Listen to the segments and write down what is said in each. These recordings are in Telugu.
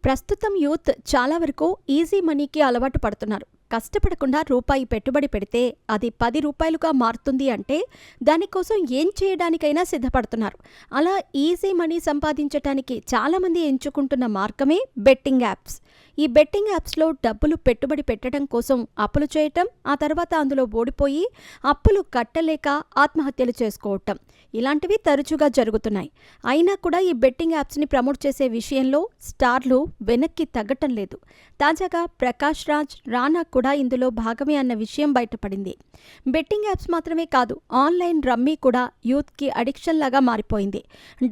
ప్రస్తుతం యూత్ చాలా వరకు ఈజీ మనీకి అలవాటు పడుతున్నారు. కష్టపడకుండా రూపాయి పెట్టుబడి పెడితే అది 10 రూపాయలుగా మారుతుంది అంటే దానికోసం ఏం చేయడానికైనా సిద్ధపడుతున్నారు. అలా ఈజీ మనీ సంపాదించటానికి చాలామంది ఎంచుకుంటున్న మార్గమే బెట్టింగ్ యాప్స్. ఈ బెట్టింగ్ యాప్స్లో డబ్బులు పెట్టుబడి పెట్టడం కోసం అప్పులు చేయటం, ఆ తర్వాత అందులో ఓడిపోయి అప్పులు కట్టలేక ఆత్మహత్యలు చేసుకోవటం ఇలాంటివి తరచుగా జరుగుతున్నాయి. అయినా కూడా ఈ బెట్టింగ్ యాప్స్ని ప్రమోట్ చేసే విషయంలో స్టార్లు వెనక్కి తగ్గటం లేదు. తాజాగా ప్రకాష్ రాజ్, రానా కూడా ఇందులో భాగమే అన్న విషయం బయటపడింది. బెట్టింగ్ యాప్స్ మాత్రమే కాదు, ఆన్లైన్ రమ్మీ కూడా యూత్కి అడిక్షన్ లాగా మారిపోయింది.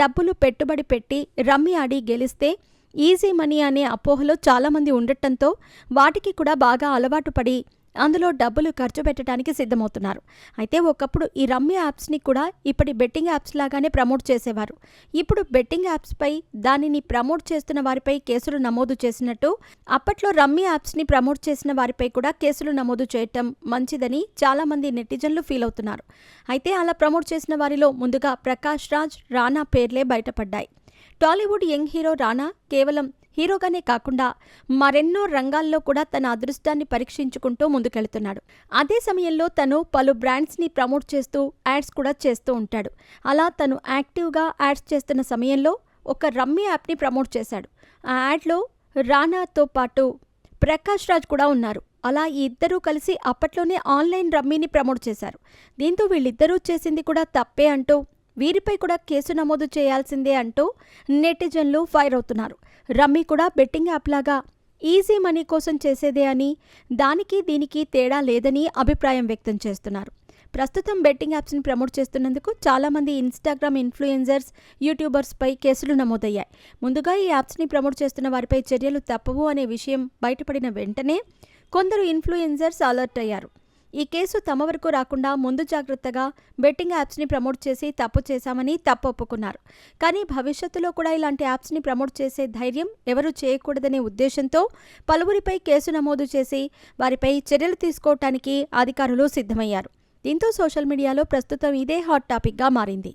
డబ్బులు పెట్టుబడి పెట్టి రమ్మీ ఆడి గెలిస్తే ఈజీ మనీ అనే అపోహలో చాలామంది ఉండటంతో వాటికి కూడా బాగా అలవాటు పడి అందులో డబ్బులు ఖర్చు పెట్టడానికి సిద్ధమవుతున్నారు. అయితే ఒకప్పుడు ఈ రమ్మీ యాప్స్ని కూడా ఇప్పటి బెట్టింగ్ యాప్స్ లాగానే ప్రమోట్ చేసేవారు. ఇప్పుడు బెట్టింగ్ యాప్స్పై దానిని ప్రమోట్ చేస్తున్న వారిపై కేసులు నమోదు చేసినట్టు అప్పట్లో రమ్మీ యాప్స్ని ప్రమోట్ చేసిన వారిపై కూడా కేసులు నమోదు చేయటం మంచిదని చాలామంది నెటిజన్లు ఫీల్ అవుతున్నారు. అయితే అలా ప్రమోట్ చేసిన వారిలో ముందుగా ప్రకాష్ రాజ్, రానా పేర్లే బయటపడ్డాయి. టాలీవుడ్ యంగ్ హీరో రానా కేవలం హీరోగానే కాకుండా మరెన్నో రంగాల్లో కూడా తన అదృష్టాన్ని పరీక్షించుకుంటూ ముందుకెళ్తున్నాడు. అదే సమయంలో తను పలు బ్రాండ్స్ని ప్రమోట్ చేస్తూ యాడ్స్ కూడా చేస్తూ ఉంటాడు. అలా తను యాక్టివ్గా యాడ్స్ చేస్తున్న సమయంలో ఒక రమ్మీ యాప్ని ప్రమోట్ చేశాడు. ఆ యాడ్లో రానాతో పాటు ప్రకాష్ రాజ్ కూడా ఉన్నారు. అలా ఈ ఇద్దరూ కలిసి అప్పట్లోనే ఆన్లైన్ రమ్మీని ప్రమోట్ చేశారు. దీంతో వీళ్ళిద్దరూ చేసింది కూడా తప్పే అంటూ వీరిపై కూడా కేసు నమోదు చేయాల్సిందే అంటూ నెటిజన్లు ఫైర్ అవుతున్నారు. రమ్మీ కూడా బెట్టింగ్ యాప్ లాగా ఈజీ మనీ కోసం చేసేదే అని, దానికి దీనికి తేడా లేదని అభిప్రాయం వ్యక్తం చేస్తున్నారు. ప్రస్తుతం బెట్టింగ్ యాప్స్ని ప్రమోట్ చేస్తున్నందుకు చాలామంది ఇన్స్టాగ్రామ్ ఇన్ఫ్లుయెన్సర్స్, యూట్యూబర్స్పై కేసులు నమోదయ్యాయి. ముందుగా ఈ యాప్స్ని ప్రమోట్ చేస్తున్న వారిపై చర్యలు తప్పవు అనే విషయం బయటపడిన వెంటనే కొందరు ఇన్ఫ్లుయెన్సర్స్ అలర్ట్ అయ్యారు. ఈ కేసు తమ వరకు రాకుండా ముందు జాగ్రత్తగా బెట్టింగ్ యాప్స్ని ప్రమోట్ చేసి తప్పు చేశామని తప్పు ఒప్పుకున్నారు. కానీ భవిష్యత్తులో కూడా ఇలాంటి యాప్స్ని ప్రమోట్ చేసే ధైర్యం ఎవరూ చేయకూడదనే ఉద్దేశంతో పలువురిపై కేసు నమోదు చేసి వారిపై చర్యలు తీసుకోవటానికి అధికారులు సిద్ధమయ్యారు. దీంతో సోషల్ మీడియాలో ప్రస్తుతం ఇదే హాట్ టాపిక్గా మారింది.